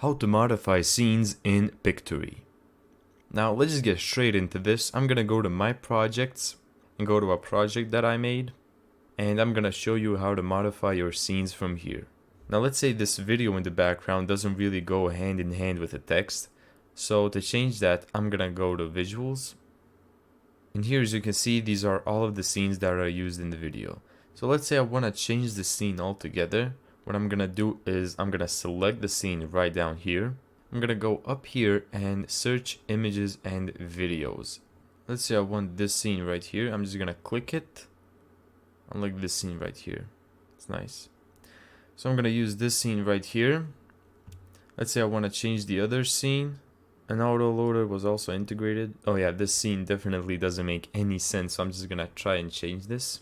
How to modify scenes in Pictory. Now let's just get straight into this. I'm gonna go to my projects and go to a project that I made, and I'm gonna show you how to modify your scenes from here. Now let's say this video in the background doesn't really go hand in hand with the text, so to change that I'm gonna go to visuals, and here as you can see these are all of the scenes that are used in the video. So let's say I want to change the scene altogether. What I'm gonna do is I'm gonna select the scene right down here. I'm gonna go up here and search images and videos. Let's say I want this scene right here. I'm just gonna click it. Unlike this scene right here. It's nice. So I'm gonna use this scene right here. Let's say I want to change the other scene. An autoloader was also integrated. Oh yeah, this scene definitely doesn't make any sense, so I'm just gonna try and change this.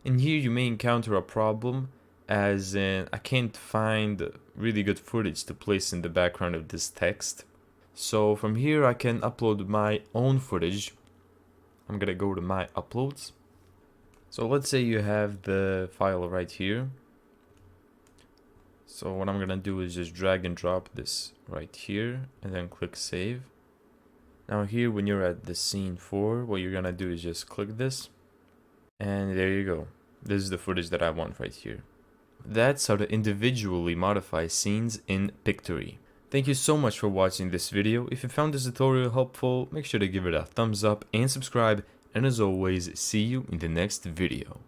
And here you may encounter a problem, as in I can't find really good footage to place in the background of this text. So from here I can upload my own footage. I'm gonna go to my uploads. So let's say you have the file right here. So what I'm gonna do is just drag and drop this right here and then click save. Now here when you're at the scene 4, what you're gonna do is just click this, and there you go. This is the footage that I want right here. That's how to individually modify scenes in Pictory. Thank you so much for watching this video. If you found this tutorial helpful, make sure to give it a thumbs up and subscribe, and as always, see you in the next video.